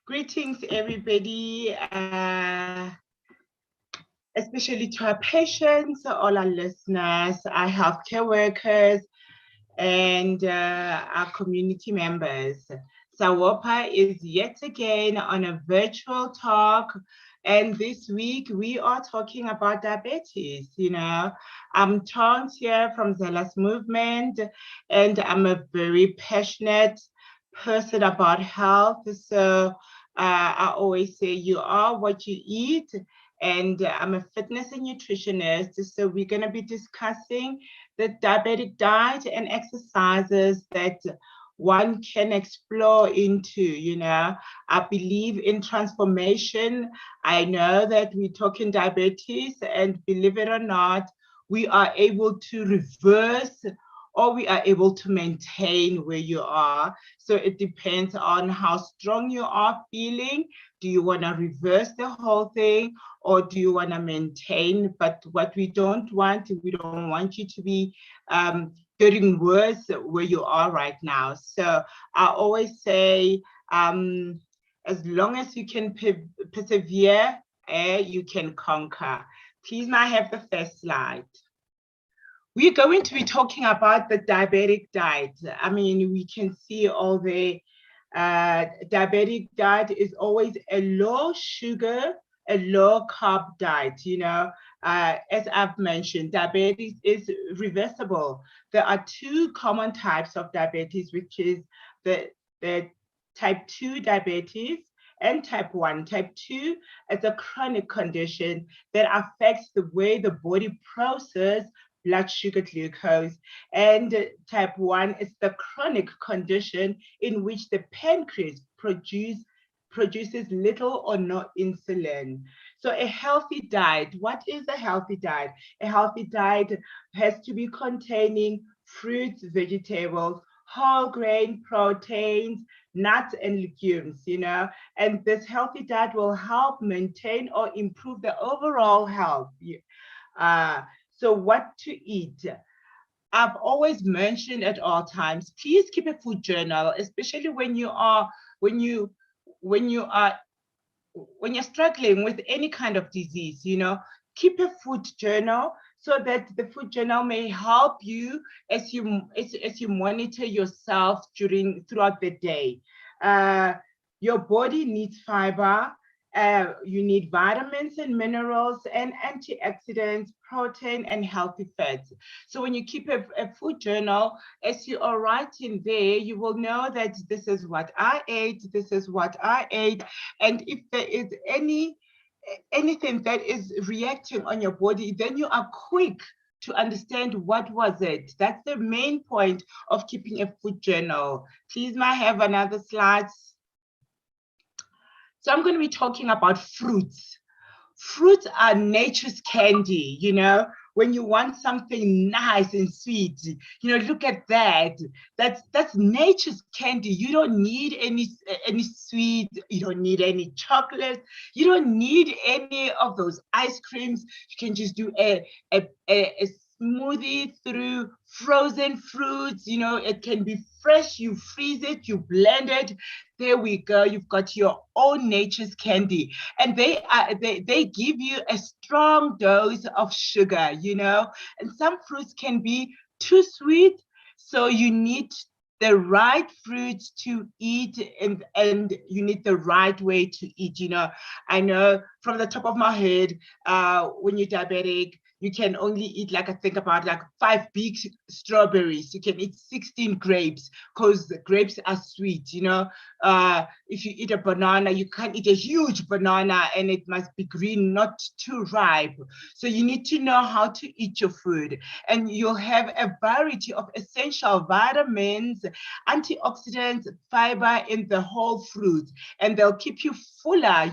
Greetings, everybody, especially to our patients, all our listeners, our healthcare workers, and our community members. Sawopa is yet again on a virtual talk. And this week we are talking about diabetes. I'm Thongs here from Zealous Movement, and I'm a very passionate person about health. So I always say you are what you eat. And I'm a fitness and nutritionist. So we're going to be discussing the diabetic diet and exercises that one can explore into. I believe in transformation. I know that we're talking diabetes, and believe it or not, we are able to reverse or we are able to maintain where you are. So it depends on how strong you are feeling. Do you want to reverse the whole thing, or do you want to maintain? But what we don't want you to be getting worse where you are right now. So I always say, as long as you can persevere, you can conquer. Please, may I have the first slide? We're going to be talking about the diabetic diet. I mean, we can see all the diabetic diet is always a low sugar, a low carb diet. As I've mentioned, diabetes is reversible. There are two common types of diabetes, which is the type 2 diabetes and type 1. Type 2 is a chronic condition that affects the way the body processes blood sugar glucose. And type 1 is the chronic condition in which the pancreas produces little or no insulin. So a healthy diet, what is a healthy diet? A healthy diet has to be containing fruits, vegetables, whole grain, proteins, nuts, and legumes, and this healthy diet will help maintain or improve the overall health. So what to eat? I've always mentioned at all times, please keep a food journal, especially when you're struggling with any kind of disease. Keep a food journal so that the food journal may help you as you monitor yourself throughout the day. Your body needs fiber. You need vitamins and minerals and antioxidants, protein, and healthy fats. So when you keep a food journal, as you are writing there, you will know that this is what I ate, this is what I ate. And if there is anything that is reacting on your body, then you are quick to understand what was it. That's the main point of keeping a food journal. Please, may I have another slide? So I'm going to be talking about fruits. Fruits are nature's candy, when you want something nice and sweet, look at that. That's nature's candy. You don't need any sweet, you don't need any chocolate, you don't need any of those ice creams. You can just do a smoothie through frozen fruits. It can be fresh, you freeze it, you blend it. There we go. You've got your own nature's candy. And they give you a strong dose of sugar, and some fruits can be too sweet. So you need the right fruits to eat, and you need the right way to eat. I know from the top of my head, when you're diabetic, you can only eat I think about 5 big strawberries. You can eat 16 grapes because the grapes are sweet. If you eat a banana, you can't eat a huge banana, and it must be green, not too ripe. So you need to know how to eat your food, and you'll have a variety of essential vitamins, antioxidants, fiber in the whole fruit, and they'll keep you fuller.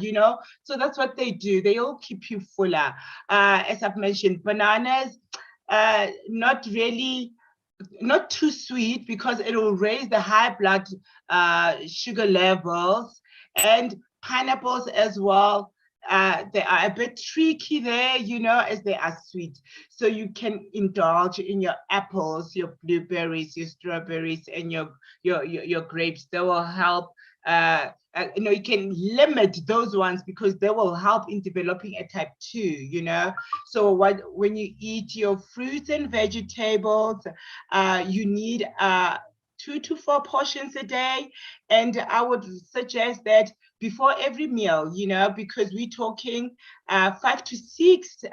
So that's what they do. They all keep you fuller. As I've mentioned, bananas, not too sweet because it will raise the high blood sugar levels, and pineapples as well. They are a bit tricky there, as they are sweet. So you can indulge in your apples, your blueberries, your strawberries, and your grapes. They will help you can limit those ones because they will help in developing a type 2, So when you eat your fruits and vegetables, you need 2 to 4 portions a day. And I would suggest that before every meal, because we're talking 5 to 6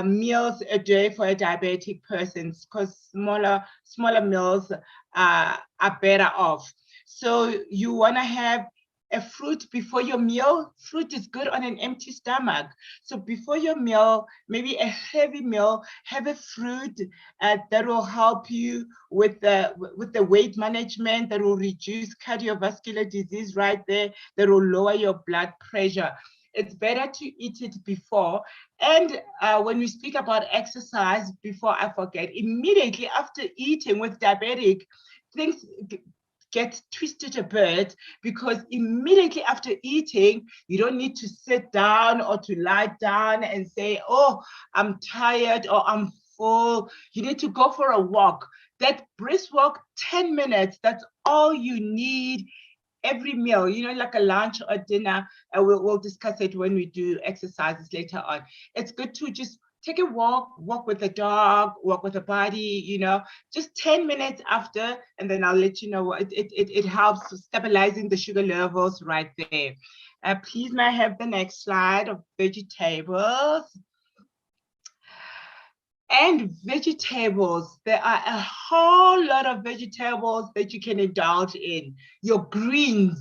meals a day for a diabetic person, because smaller meals are better off. So you want to have a fruit before your meal. Fruit is good on an empty stomach. So before your meal, maybe a heavy meal, have a fruit that will help you with the weight management, that will reduce cardiovascular disease right there, that will lower your blood pressure. It's better to eat it before. And when we speak about exercise, before I forget, immediately after eating with diabetic, things get twisted a bit, because immediately after eating, you don't need to sit down or to lie down and say, oh, I'm tired or I'm full. You need to go for a walk. That brisk walk, 10 minutes, that's all you need every meal, like a lunch or dinner. We'll discuss it when we do exercises later on. It's good to just take a walk with the dog, walk with the body, just 10 minutes after, and then I'll let you know. It helps stabilizing the sugar levels right there. Please may I have the next slide of vegetables. And vegetables, there are a whole lot of vegetables that you can indulge in. Your greens,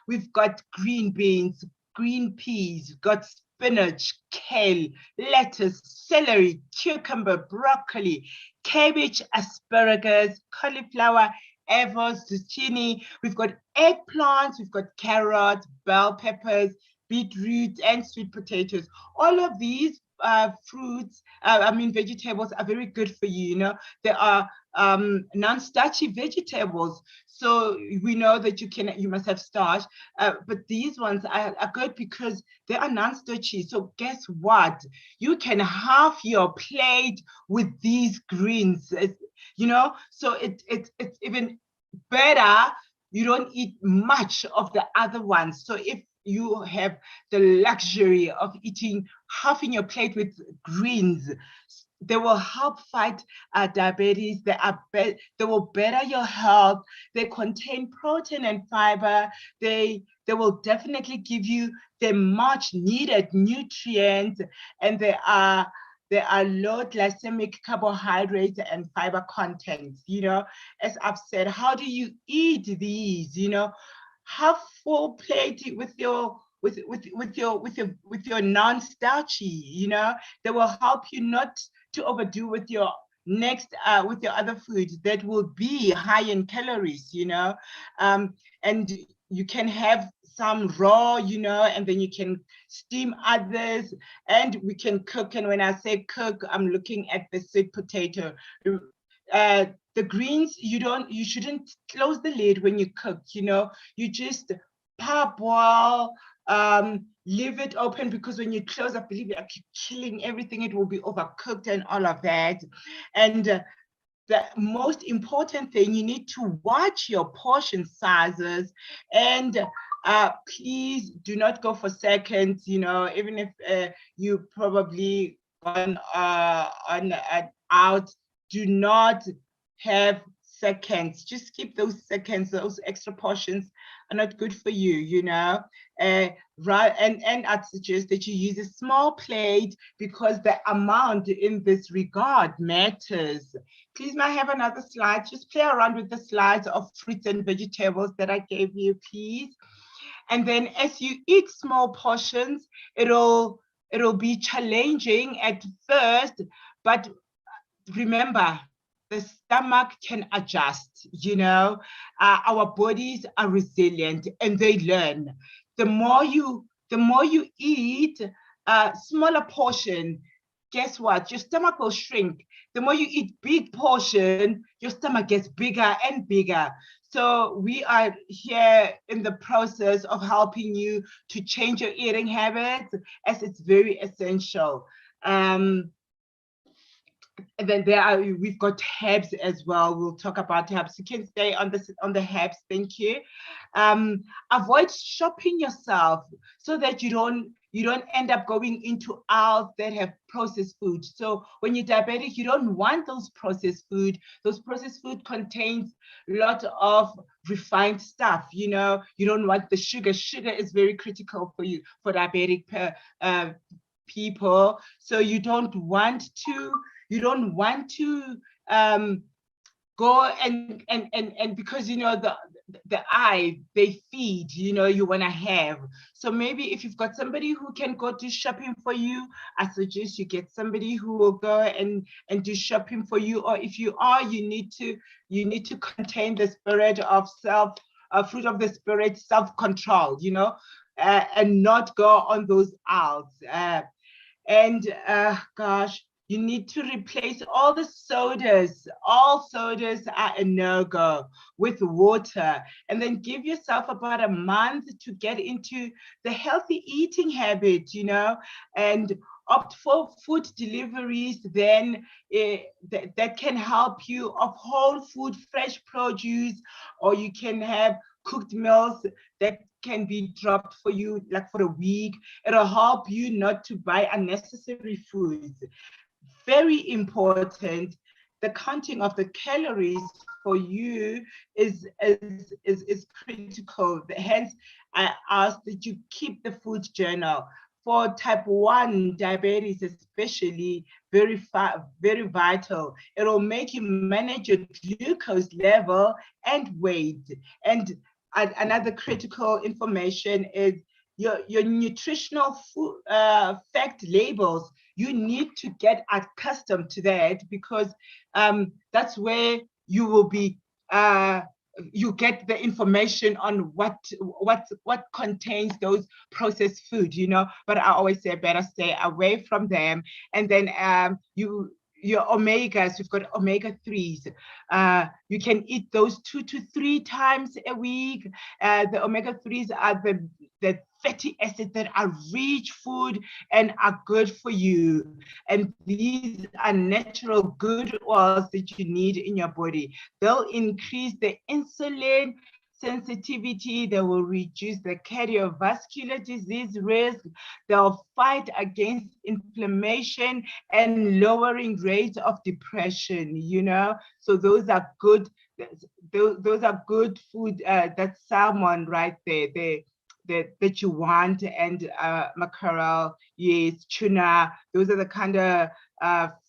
we've got green beans, green peas, we've got spinach, kale, lettuce, celery, cucumber, broccoli, cabbage, asparagus, cauliflower, avos, zucchini. We've got eggplants, we've got carrots, bell peppers, beetroot, and sweet potatoes. All of these fruits, vegetables are very good for you. There are non-starchy vegetables, so we know that you must have starch, but these ones are good because they are non-starchy. So guess what? You can have your plate with these greens, so it's even better. You don't eat much of the other ones. So if you have the luxury of eating half in your plate with greens, they will help fight diabetes. They will better your health. They contain protein and fiber. They will definitely give you the much needed nutrients, and they are low glycemic carbohydrates and fiber contents. As I've said, how do you eat these? Have full plate with your non-starchy. They will help you not to overdo with your with your other foods that will be high in calories. And you can have some raw, and then you can steam others, and we can cook. And when I say cook, I'm looking at the sweet potato. The greens, you shouldn't close the lid when you cook. You just parboil, leave it open, because when you close, I believe you're killing everything. It will be overcooked and all of that. And the most important thing, you need to watch your portion sizes, and please do not go for seconds. Even if you probably gone out, do not have seconds. Just keep those seconds. Those extra portions are not good for you. Right, and I'd suggest that you use a small plate, because the amount in this regard matters. Please, may I have another slide? Just play around with the slides of fruits and vegetables that I gave you, please. And then as you eat small portions, it'll be challenging at first, but remember, the stomach can adjust. Our bodies are resilient and they learn. The more you eat a smaller portion, guess what? Your stomach will shrink. The more you eat big portion, your stomach gets bigger and bigger. So we are here in the process of helping you to change your eating habits, as it's very essential. And then we've got herbs as well. We'll talk about herbs. You can stay on the herbs. Thank you. Avoid shopping yourself so that you don't end up going into aisles that have processed food. So when you're diabetic, you don't want those processed food. Those processed food contains a lot of refined stuff. You know, you don't want the sugar. Sugar is very critical for you, for diabetic people. So you don't want to go and because you know the eye, they feed, you know, you want to have. So maybe if you've got somebody who can go do shopping for you, I suggest you get somebody who will go and do shopping for you. Or if you are, you need to contain the spirit of fruit of the spirit, self-control, you know, and not go on those aisles. Gosh, you need to replace all the sodas. All sodas are a no-go, with water. And then give yourself about a month to get into the healthy eating habit, you know, and opt for food deliveries then that can help you, of whole food, fresh produce, or you can have cooked meals that can be dropped for you like for a week. It'll help you not to buy unnecessary foods. Very important. The counting of the calories for you is critical. Hence, I ask that you keep the food journal. For type 1 diabetes, especially, very vital. It'll make you manage your glucose level and weight. And another critical information is your nutritional food, fact labels. You need to get accustomed to that, because that's where you will be you get the information on what contains those processed food, you know. But I always say better stay away from them. And then your omegas, we've got omega-3s. You can eat those 2 to 3 times a week. The omega-3s are the fatty acids that are rich food and are good for you. And these are natural good oils that you need in your body. They'll increase the insulin sensitivity, they will reduce the cardiovascular disease risk, they'll fight against inflammation and lowering rates of depression, you know. So those are good, those are good food. That's salmon right there. That you want, and mackerel, yes, tuna. Those are the kind of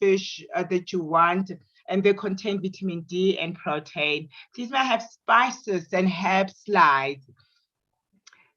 fish that you want, and they contain vitamin D and protein. These might have spices and herb slides.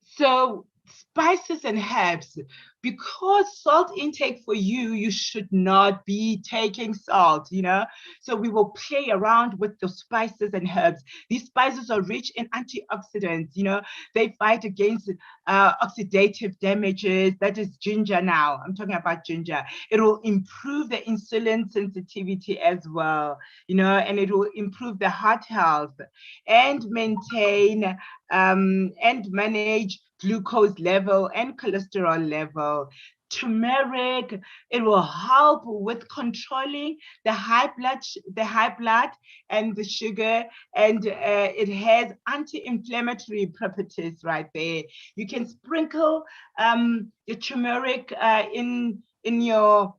So spices and herbs, because salt intake for you, you should not be taking salt, you know. So we will play around with the spices and herbs. These spices are rich in antioxidants, you know. They fight against oxidative damages. That is ginger now. I'm talking about ginger. It will improve the insulin sensitivity as well, you know, and it will improve the heart health and maintain and manage glucose level and cholesterol level. Turmeric, it will help with controlling the high blood and the sugar, and it has anti-inflammatory properties right there. You can sprinkle the turmeric in your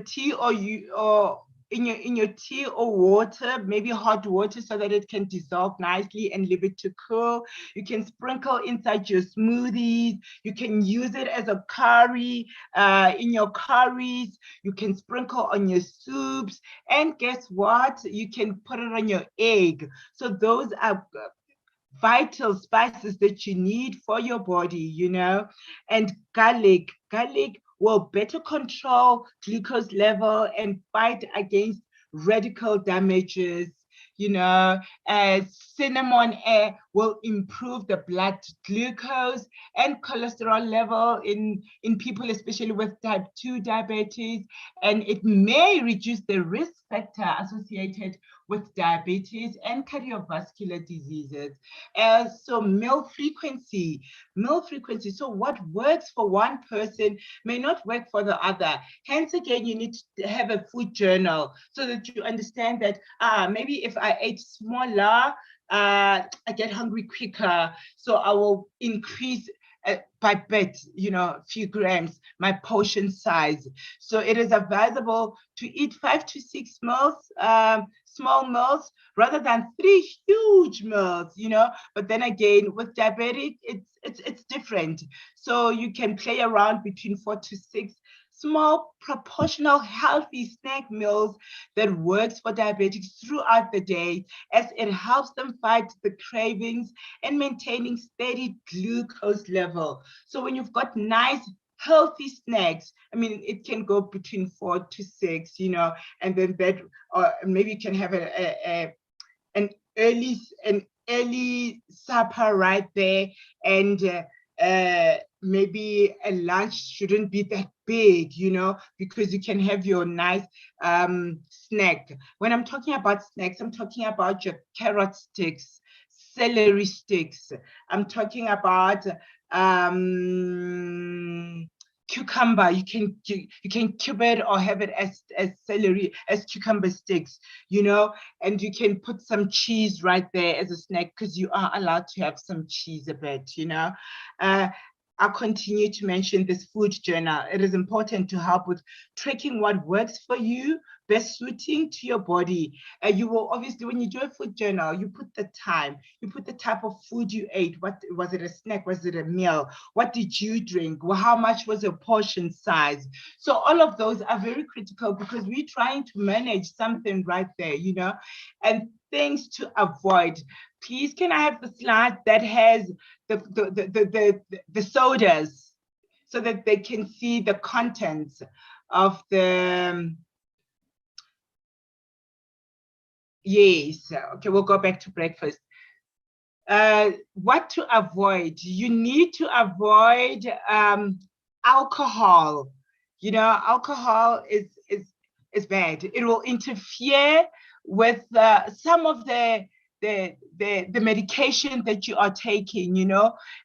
tea, or in your tea or water, maybe hot water, so that it can dissolve nicely and leave it to cool. You can sprinkle inside your smoothies. You can use it as a curry in your curries. You can sprinkle on your soups. And guess what? You can put it on your egg. So those are vital spices that you need for your body, you know. And garlic will better control glucose level and fight against radical damages, you know. Cinnamon will improve the blood glucose and cholesterol level in people, especially with type 2 diabetes, and it may reduce the risk factor associated with diabetes and cardiovascular diseases. So meal frequency. So what works for one person may not work for the other. Hence again, you need to have a food journal so that you understand that maybe if I ate smaller, I get hungry quicker, so I will increase by bit, a few grams, my portion size. So it is advisable to eat 5 to 6 meals, small meals, rather than 3 huge meals, But then again, with diabetic, it's different. So you can play around between 4 to 6 small, proportional, healthy snack meals that works for diabetics throughout the day, as it helps them fight the cravings and maintaining steady glucose level. So when you've got nice, healthy snacks, it can go between 4 to 6, and then that, or maybe you can have an early supper right there, and maybe a lunch shouldn't be that big, because you can have your nice snack. When I'm talking about snacks, I'm talking about your carrot sticks, celery sticks. I'm talking about cucumber. You can cube it or have it as celery, as cucumber sticks, and you can put some cheese right there as a snack, because you are allowed to have some cheese a bit, I'll continue to mention this food journal. It is important to help with tracking what works for you, best suiting to your body. You will obviously, when you do a food journal, you put the time, you put the type of food you ate. What was it, a snack? Was it a meal? What did you drink? Well, how much was your portion size? So all of those are very critical, because we're trying to manage something right there, and things to avoid. Please, can I have the slide that has the sodas, so that they can see the contents of the, yes, okay, we'll go back to breakfast. What to avoid? You need to avoid alcohol. Alcohol is bad. It will interfere with some of the medication that you are taking.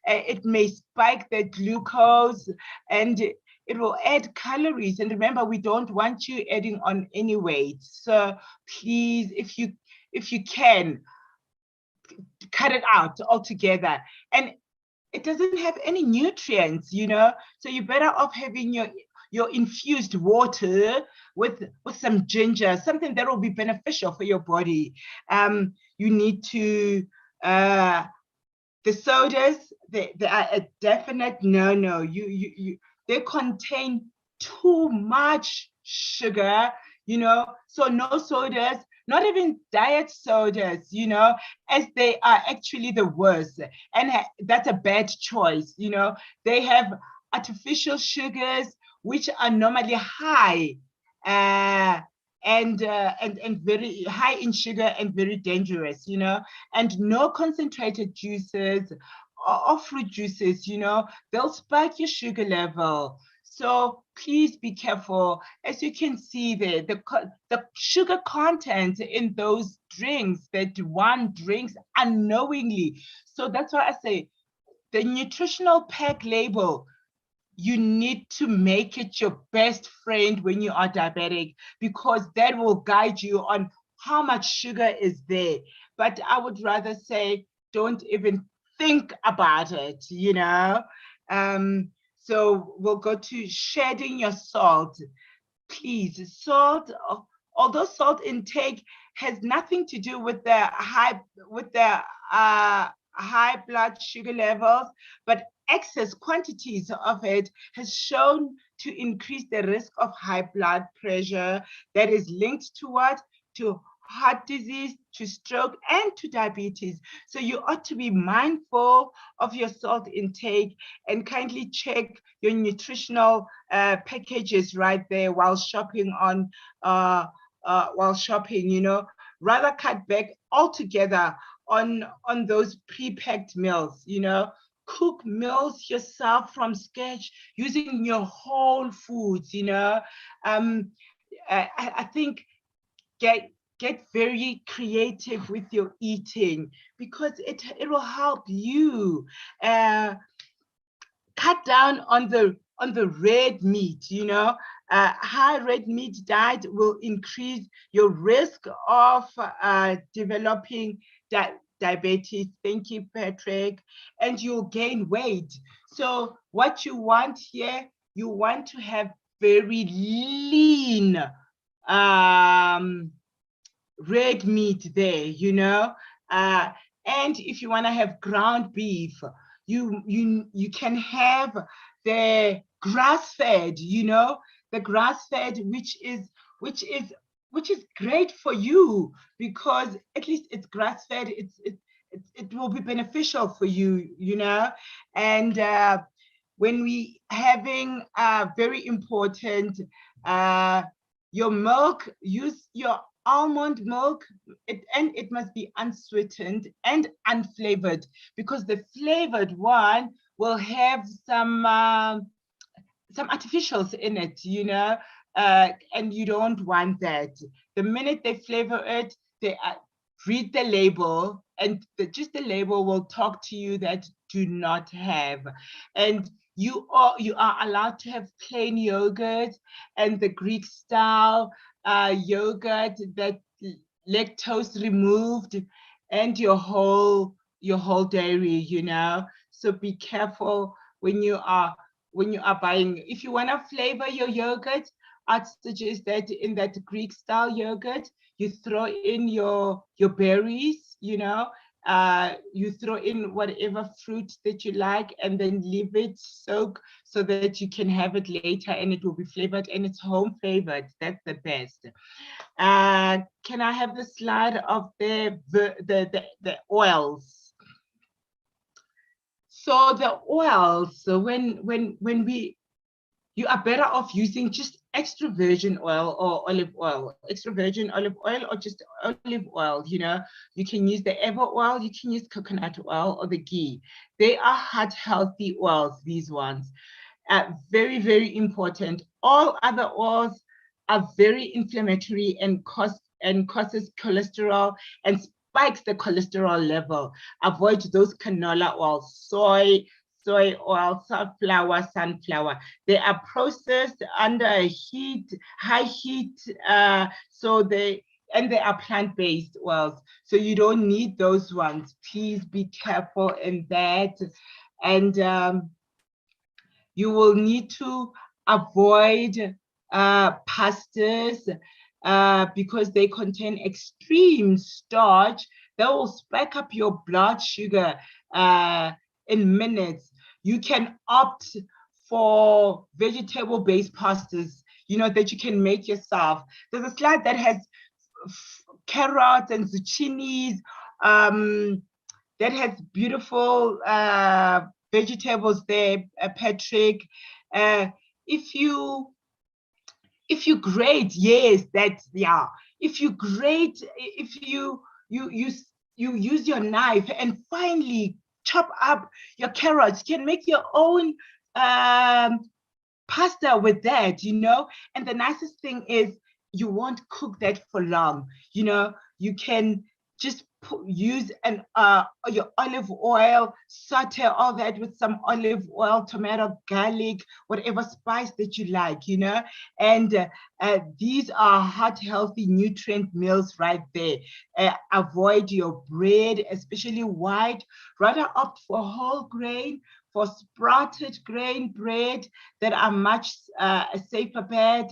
It may spike the glucose, and it will add calories. And remember, we don't want you adding on any weight. So please, if you can, cut it out altogether. And it doesn't have any nutrients, so you're better off having your infused water with some ginger, something that will be beneficial for your body. You need to, the sodas, they are a definite no. They contain too much sugar, so no sodas, not even diet sodas, as they are actually the worst. And that's a bad choice, They have artificial sugars, which are normally high, and very high in sugar, and very dangerous, and no concentrated juices or fruit juices, they'll spike your sugar level. So please be careful. As you can see there, the sugar content in those drinks that one drinks unknowingly. So that's why I say the nutritional pack label, you need to make it your best friend when you are diabetic, because that will guide you on how much sugar is there. But I would rather say, don't even think about it, So we'll go to shedding your salt. Please, salt, although salt intake has nothing to do with the high blood sugar levels, but excess quantities of it has shown to increase the risk of high blood pressure that is linked to what? To heart disease, to stroke, and to diabetes. So you ought to be mindful of your salt intake, and kindly check your nutritional packages right there while shopping Rather cut back altogether on those pre-packed meals, you know. Cook meals yourself from scratch using your whole foods, you know. I think get very creative with your eating, because it will help you cut down on the red meat, you know. High red meat diet will increase your risk of developing diabetes. Thank you, Patrick. And you'll gain weight. So what you want here, you want to have very lean red meat there, you know. And if you want to have ground beef, you can have the grass-fed, you know, the grass-fed, which is great for you, because at least it's grass-fed. It will be beneficial for you, you know. And when we having very important, your milk, use your almond milk, and it must be unsweetened and unflavored, because the flavored one will have some artificials in it, you know, and you don't want that. The minute they flavor it, they read the label, and just the label will talk to you that do not have. And you are allowed to have plain yogurt and the Greek style yogurt that lactose removed, and your whole dairy, you know. So be careful when you are buying. If you want to flavor your yogurt, I'd suggest that in that Greek style yogurt, you throw in your berries, you know. You throw in whatever fruit that you like, and then leave it soak so that you can have it later, and it will be flavored, and it's home flavored. That's the best. Can I have the slide of the oils? So the oils, so when you are better off using just extra virgin oil or olive oil, extra virgin olive oil, or just olive oil, you know. You can use the eva oil, you can use coconut oil, or the ghee. They are heart healthy oils, these ones. Very, very important. All other oils are very inflammatory and causes cholesterol and spikes the cholesterol level. Avoid those canola oils, soy oil, sunflower. They are processed under high heat, so they are plant-based oils. So you don't need those ones. Please be careful in that. And you will need to avoid pastas because they contain extreme starch that will spike up your blood sugar in minutes. You can opt for vegetable-based pastas, you know, that you can make yourself. There's a slide that has carrots and zucchinis, that has beautiful vegetables there, Patrick. If you grate, yes, that's, yeah. If you grate, if you use your knife and finely chop up your carrots, you can make your own pasta with that, you know. And the nicest thing is you won't cook that for long, you know. You can just use your olive oil, saute all that with some olive oil, tomato, garlic, whatever spice that you like, you know. And these are heart healthy nutrient meals right there. Avoid your bread, especially white. Rather opt for whole grain, for sprouted grain bread that are much a safer bet.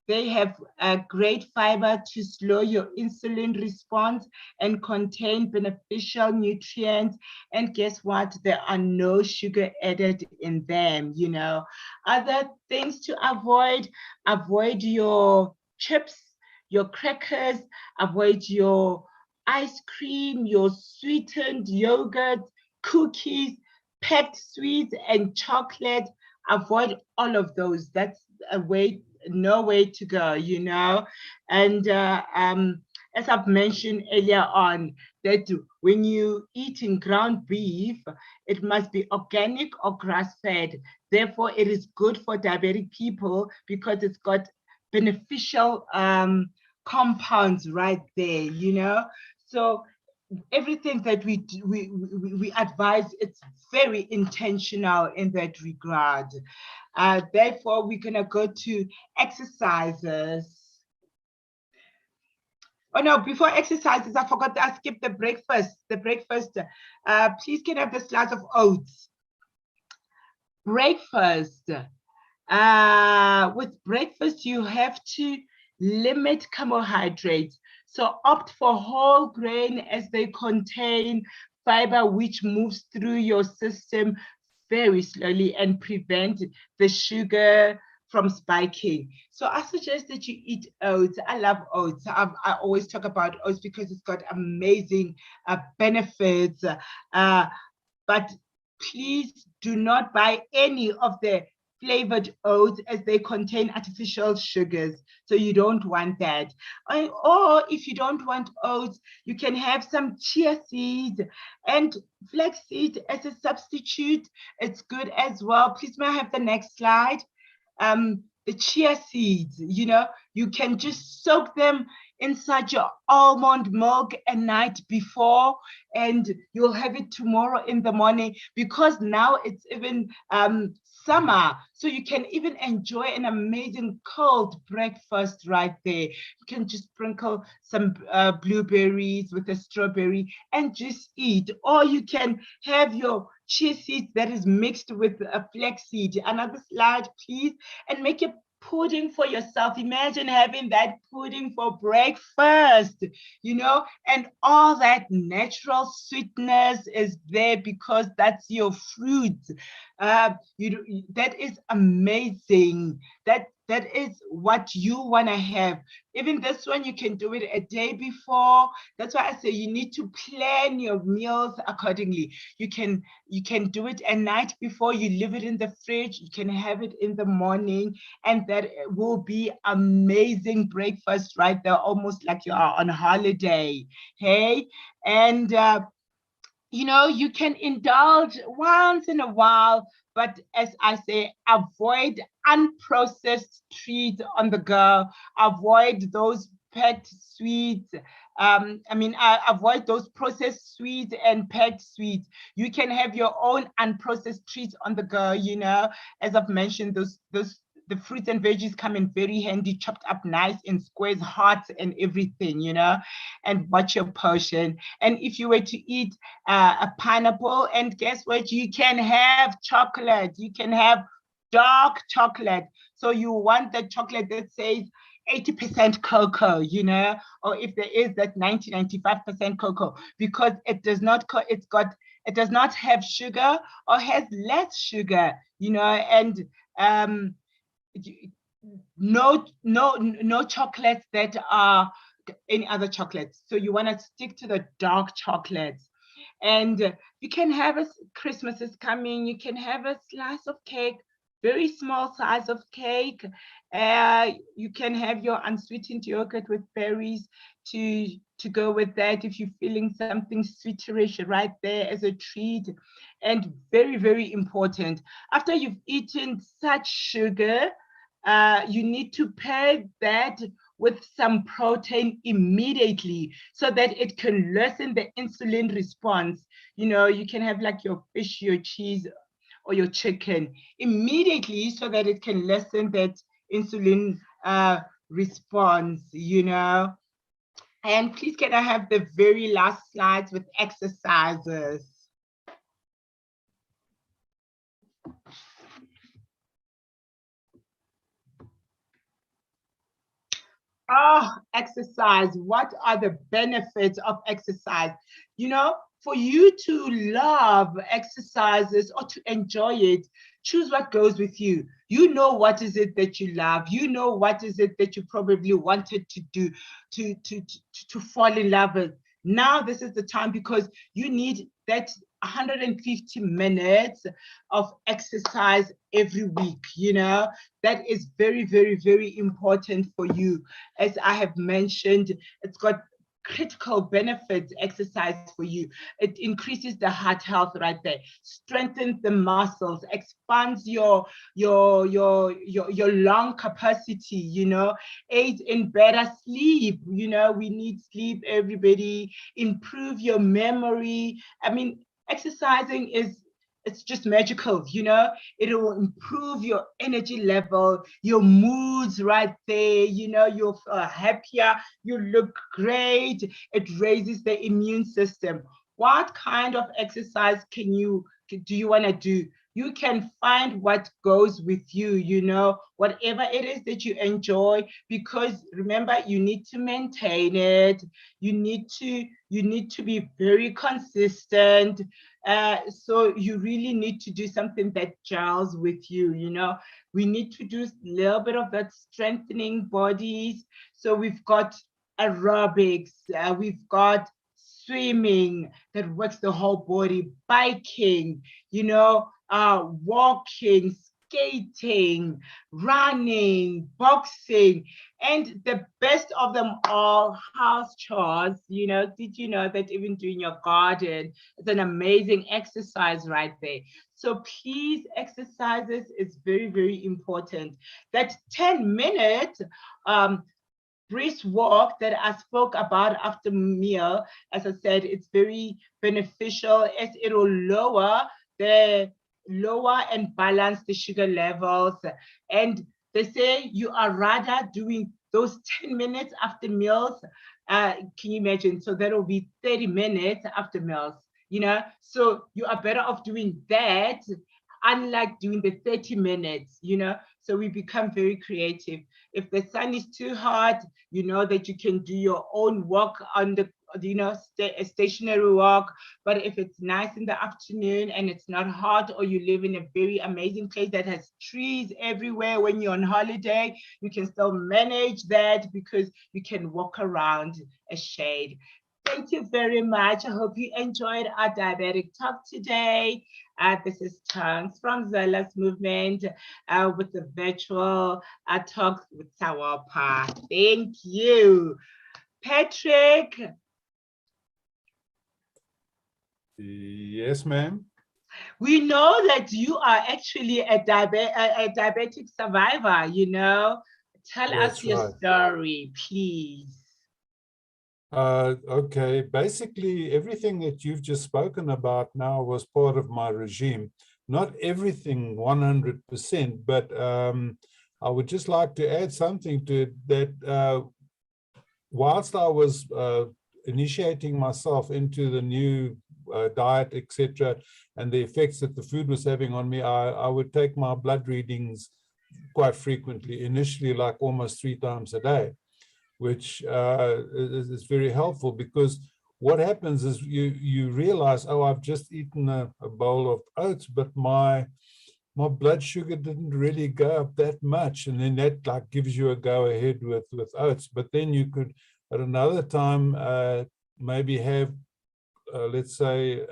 They have a great fiber to slow your insulin response and contain beneficial nutrients. And guess what? There are no sugar added in them, you know. Other things to avoid your chips, your crackers, avoid your ice cream, your sweetened yogurt, cookies, packed sweets, and chocolate. Avoid all of those. That's no way to go, you know. And as I've mentioned earlier on, that when you eating ground beef, it must be organic or grass-fed. Therefore, it is good for diabetic people because it's got beneficial compounds right there, you know. So everything that we advise, it's very intentional in that regard. Therefore, we're gonna go to exercises. Oh no, before exercises, I forgot to skip the breakfast. Please can I have the slides of oats. Breakfast. With breakfast, you have to limit carbohydrates. So opt for whole grain as they contain fiber which moves through your system very slowly and prevent the sugar from spiking. So I suggest that you eat oats. I love oats. I always talk about oats because it's got amazing benefits. But please do not buy any of the flavored oats as they contain artificial sugars. So you don't want that. Or if you don't want oats, you can have some chia seeds and flaxseed as a substitute. It's good as well. Please may I have the next slide? The chia seeds, you know, you can just soak them inside your almond milk a night before, and you'll have it tomorrow in the morning, because now it's even summer, so you can even enjoy an amazing cold breakfast right there. You can just sprinkle some blueberries with a strawberry and just eat, or you can have your chia seeds that is mixed with a flaxseed. Another slide, please, and make a pudding for yourself. Imagine having that pudding for breakfast, you know, and all that natural sweetness is there because that's your fruit. That is amazing. That is what you want to have. Even this one, you can do it a day before. That's why I say you need to plan your meals accordingly. You can do it a night before, you leave it in the fridge, you can have it in the morning, and that will be amazing breakfast right there, almost like you are on holiday. Hey, and you know, you can indulge once in a while, but as I say, avoid unprocessed treats on the go. Avoid those packed sweets. Avoid those processed sweets and packed sweets. You can have your own unprocessed treats on the go, you know. As I've mentioned, the fruits and veggies come in very handy, chopped up nice in squares, hearts and everything, you know, and watch your portion. And if you were to eat a pineapple, and guess what? You can have chocolate. You can have dark chocolate. So you want the chocolate that says 80% cocoa, you know, or if there is that 95% cocoa, because it does not, it does not have sugar or has less sugar, you know, and no chocolates that are any other chocolates. So you want to stick to the dark chocolates. And you can have Christmas is coming, you can have a slice of cake, very small size of cake. You can have your unsweetened yogurt with berries to go with that if you're feeling something sweeterish right there as a treat. And very, very important, after you've eaten such sugar, you need to pair that with some protein immediately so that it can lessen the insulin response. You know, you can have like your fish, your cheese, or your chicken immediately so that it can lessen that insulin response, you know. And please can I have the very last slides with exercises? Oh, exercise. What are the benefits of exercise? You know, for you to love exercises or to enjoy it, choose what goes with you. You know what is it that you love. You know what is it that you probably wanted to do to fall in love with. Now this is the time, because you need that 150 minutes of exercise every week, you know. That is very, very, very important for you. As I have mentioned, it's got critical benefits exercise for you. It increases the heart health right there, strengthens the muscles, expands your lung capacity, you know, aids in better sleep. You know, we need sleep, everybody. Improve your memory. I mean, exercising it's just magical, you know. It will improve your energy level, your moods right there, you know, you'll feel happier, you look great, it raises the immune system. What kind of exercise do you want to do? You can find what goes with you, you know, whatever it is that you enjoy, because remember, you need to maintain it. You need to be very consistent. So you really need to do something that gels with you, you know. We need to do a little bit of that strengthening bodies. So we've got aerobics, we've got swimming that works the whole body, biking, you know, walking, skating, running, boxing, and the best of them all, house chores. You know, did you know that even doing your garden is an amazing exercise right there? So please, exercises is very, very important. That 10-minute brisk walk that I spoke about after meal, as I said, it's very beneficial as it will lower and balance the sugar levels. And they say you are rather doing those 10 minutes after meals. Can you imagine? So that will be 30 minutes after meals, you know? So you are better off doing that, unlike doing the 30 minutes, you know? So we become very creative. If the sun is too hot, you know that you can do your own walk on the, you know, a stationary walk. But if it's nice in the afternoon and it's not hot, or you live in a very amazing place that has trees everywhere when you're on holiday, you can still manage that because you can walk around a shade. Thank you very much. I hope you enjoyed our diabetic talk today. This is Thongs from Zola's Movement with the virtual talk with Sawapa. Thank you. Patrick. Yes, ma'am. We know that you are actually a diabetic survivor, you know. Tell us your story, please. Okay, basically everything that you've just spoken about now was part of my regime. Not everything 100%, but I would just like to add something to it, that whilst I was initiating myself into the new diet, etc., and the effects that the food was having on me, I would take my blood readings quite frequently, initially like almost 3 times a day, which is very helpful, because what happens is you realize, oh, I've just eaten a bowl of oats, but my blood sugar didn't really go up that much, and then that like gives you a go ahead with oats. But then you could at another time maybe have let's say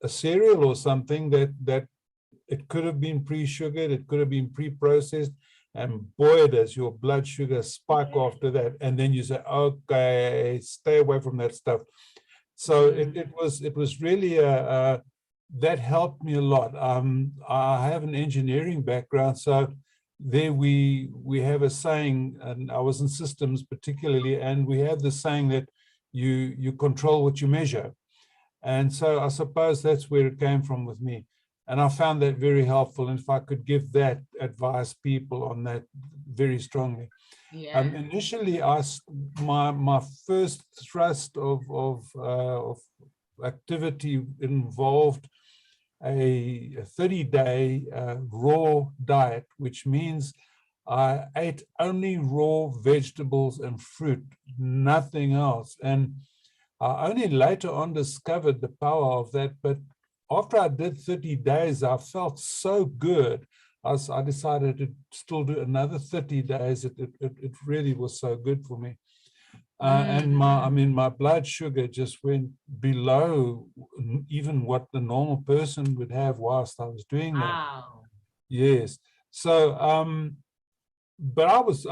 a cereal or something that it could have been pre-sugared, it could have been pre-processed, and boy, does your blood sugar spike after that. And then you say, okay, stay away from that stuff. So it was really that helped me a lot. I have an engineering background, so there we have a saying, and I was in systems particularly, and we have the saying that you control what you measure. And so I suppose that's where it came from with me. And I found that very helpful. And if I could give that advice people on that very strongly. Yeah. Initially, my first thrust of activity involved a 30-day raw diet, which means I ate only raw vegetables and fruit, nothing else. And I only later on discovered the power of that. But after I did 30 days, I felt so good. I decided to still do another 30 days. It really was so good for me. And my blood sugar just went below even what the normal person would have whilst I was doing that. Wow. Yes. So, but I was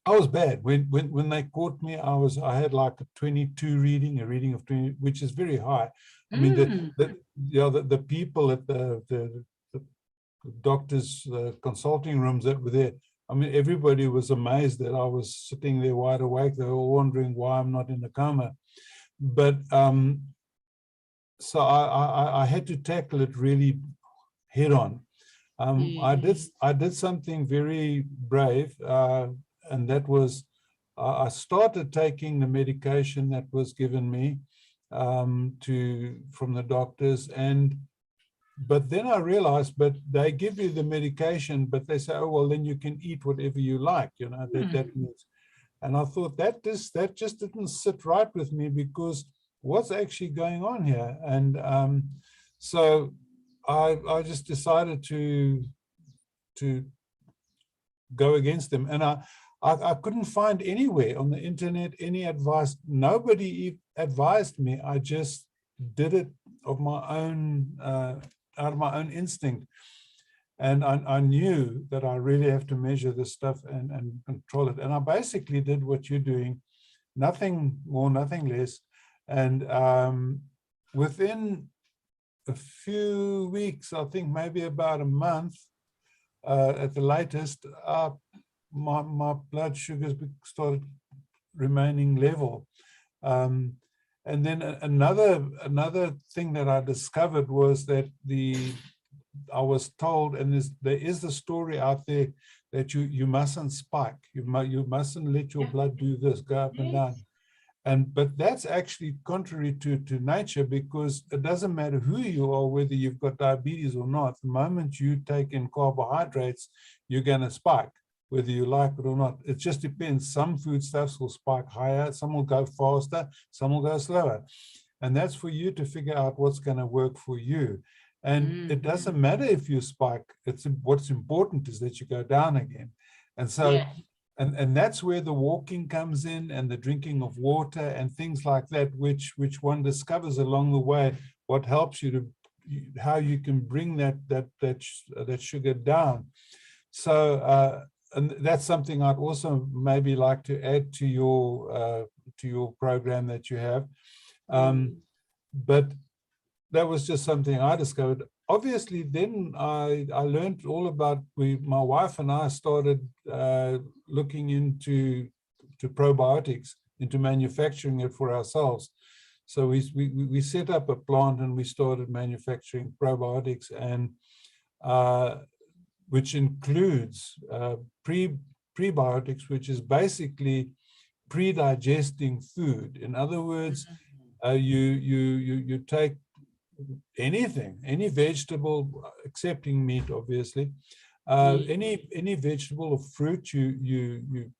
I was bad. When they caught me, I had like a 22 reading, a reading of 20, which is very high. I mean, the people at the doctors' consulting rooms that were there, I mean, everybody was amazed that I was sitting there wide awake. They were wondering why I'm not in a coma. But so I had to tackle it really head on. I did something very brave, and that was I started taking the medication that was given me from the doctors, but then I realized, but they give you the medication, but they say, oh well, then you can eat whatever you like, you know. That means, and I thought that just didn't sit right with me, because what's actually going on here? And so I just decided to go against them, and I couldn't find anywhere on the internet any advice. Nobody advised me. I just did it of my own, out of my own instinct. And I knew that I really have to measure this stuff and control it. And I basically did what you're doing, nothing more, nothing less. And within a few weeks, I think maybe about a month at the latest, my blood sugars started remaining level. And then another thing that I discovered was that I was told, and there is the story out there, that you mustn't spike. You mustn't let your blood do this, go up and down. But that's actually contrary to nature, because it doesn't matter who you are, whether you've got diabetes or not. The moment you take in carbohydrates, you're going to spike, whether you like it or not. It just depends. Some foodstuffs will spike higher, some will go faster, some will go slower. And that's for you to figure out what's going to work for you. And it doesn't matter if you spike. What's important is that you go down again. And so, and that's where the walking comes in, and the drinking of water and things like that, which one discovers along the way, what helps you to, how you can bring that sugar down. So, and that's something I'd also maybe like to add to your program that you have. But that was just something I discovered. Obviously, then I learned all about, my wife and I started looking into probiotics, into manufacturing it for ourselves. So we set up a plant and we started manufacturing probiotics, and which includes prebiotics, which is basically pre-digesting food. In other words, you take anything, any vegetable, excepting meat, obviously, any vegetable or fruit, you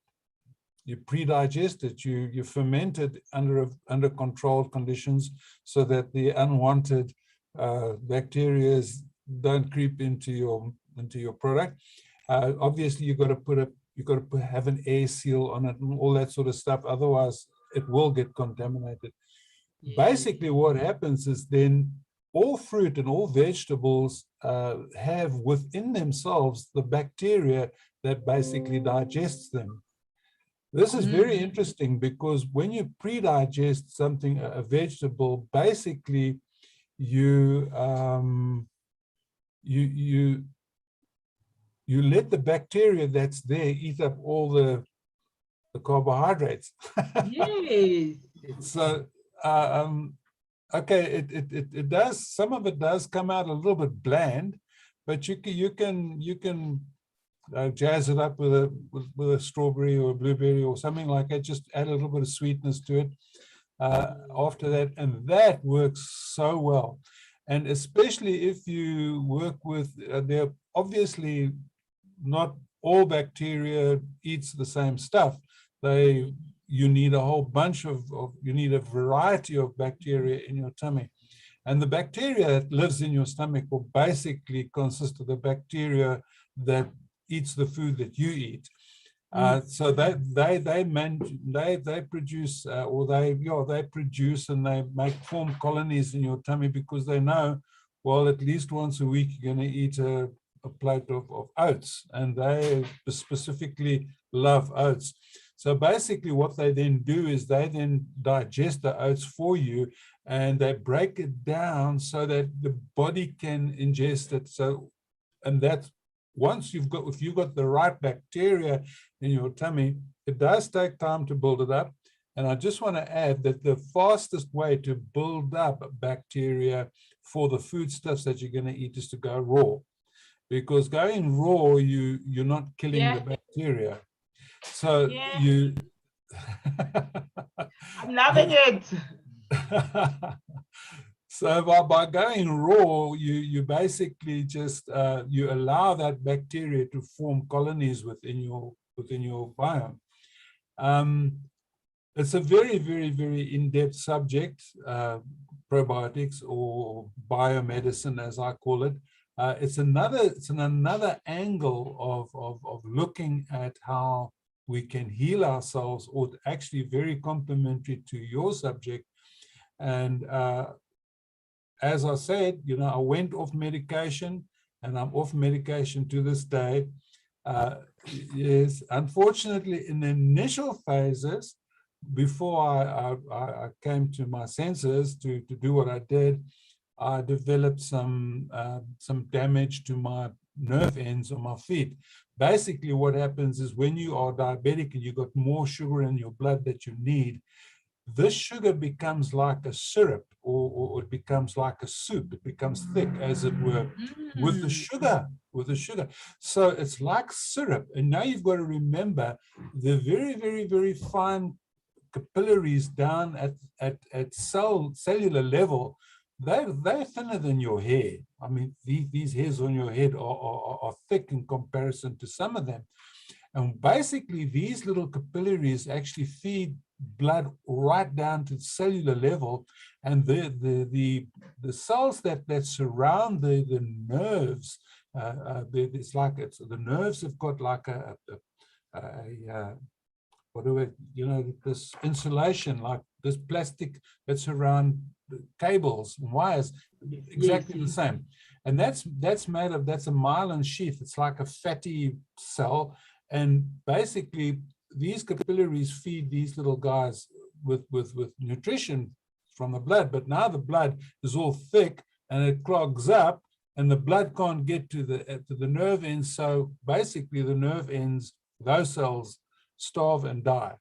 pre-digest it, you ferment it under controlled conditions, so that the unwanted bacteria don't creep into your product. Obviously, you've got to have an air seal on it and all that sort of stuff. Otherwise, it will get contaminated. Basically, what happens is then all fruit and all vegetables have within themselves the bacteria that basically digests them. This is very interesting, because when you pre-digest something, a vegetable, basically you let the bacteria that's there eat up all the carbohydrates. Yes. So okay, it does, some of it does come out a little bit bland, but you can jazz it up with a strawberry or a blueberry or something like that. Just add a little bit of sweetness to it after that, and that works so well. And especially if you work with, they're obviously not all bacteria eats the same stuff. You need a whole bunch you need a variety of bacteria in your tummy. And the bacteria that lives in your stomach will basically consist of the bacteria that eats the food that you eat. So they produce, they produce and they form colonies in your tummy, because they know, well, at least once a week you're going to eat a plate of oats, and they specifically love oats. So basically what they then do is they then digest the oats for you, and they break it down so that the body can ingest it. So, and that's once if you've got the right bacteria in your tummy, it does take time to build it up. And I just want to add that the fastest way to build up bacteria for the foodstuffs that you're going to eat is to go raw, because going raw, you're not killing the bacteria. So you I'm loving it. So by going raw, you basically just you allow that bacteria to form colonies within your biome. It's a very, very, very in-depth subject, probiotics or biomedicine, as I call it. It's another angle of looking at how we can heal ourselves, or actually very complementary to your subject. And as I said, I went off medication, and I'm off medication to this day. Yes, unfortunately, in the initial phases, before I came to my senses to do what I did, I developed some damage to my nerve ends on my feet. Basically, what happens is when you are diabetic and you've got more sugar in your blood that you need, this sugar becomes like a syrup, or it becomes like a soup. It becomes thick, as it were, with the sugar. So it's like syrup. And now you've got to remember the very, very, very fine capillaries down at cellular level. They're thinner than your hair. I mean, these hairs on your head are thick in comparison to some of them. And basically, these little capillaries actually feed blood right down to cellular level, and the cells that surround the nerves, it's like the nerves have got like what do we, this insulation, like this plastic that's around cables and wires, exactly the same. And that's a myelin sheath. It's like a fatty cell. And basically, these capillaries feed these little guys with nutrition from the blood. But now the blood is all thick and it clogs up, and the blood can't get to the nerve ends. So basically, the nerve ends, those cells, starve and die.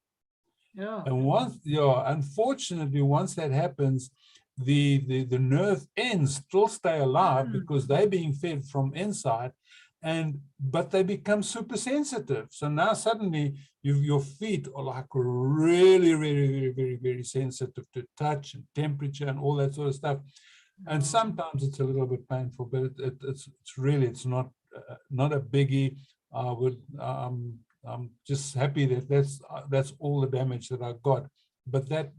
And unfortunately, once that happens, the nerve ends still stay alive because they're being fed from inside, but they become super sensitive. So now suddenly your feet are like really, really, very, very, very sensitive to touch and temperature and all that sort of stuff. And sometimes it's a little bit painful, but it's not a biggie. I'm just happy that that's all the damage that I got. But that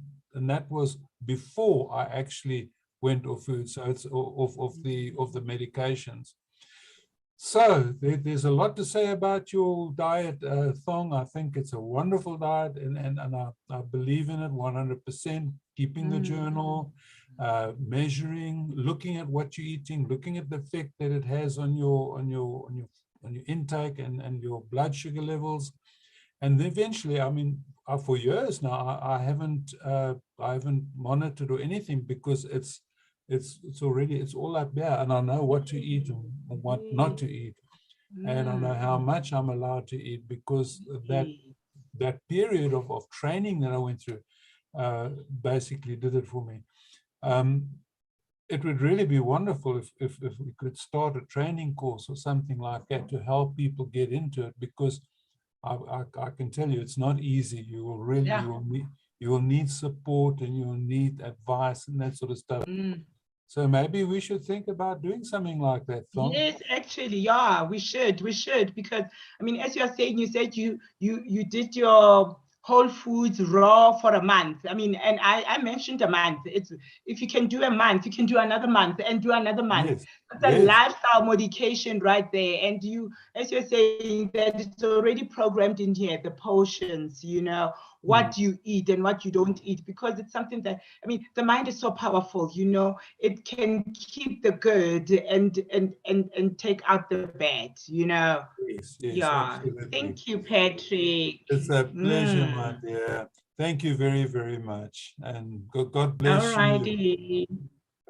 was before I actually went off food. So it's off the medications. So there's a lot to say about your diet, Thong. I think it's a wonderful diet, and I believe in it 100%. Keeping the journal, measuring, looking at what you're eating, looking at the effect that it has on your intake and your blood sugar levels. And eventually, I mean, for years now, I haven't monitored or anything, because it's all up there, and I know what to eat and what not to eat, and I know how much I'm allowed to eat, because that period of training that I went through basically did it for me. It would really be wonderful if we could start a training course or something like that to help people get into it, because I can tell you it's not easy. You will really you will need support, and you'll need advice and that sort of stuff. So maybe we should think about doing something like that, Thong. Yes, actually, we should, because I mean, as you're saying, you said you did your whole foods raw for a month. I mean, and I mentioned a month. It's, if you can do a month, you can do another month and do another month. Yes. It's a lifestyle modification right there. And you, as you're saying, that it's already programmed in here, the portions, what you eat and what you don't eat, because it's something that, I mean, the mind is so powerful, you know, it can keep the good and take out the bad, you know. Yes, yes, Yeah. absolutely. Thank you, Patrick. It's a pleasure, my Mm. dear. Thank you very, very much. And God bless All you. righty.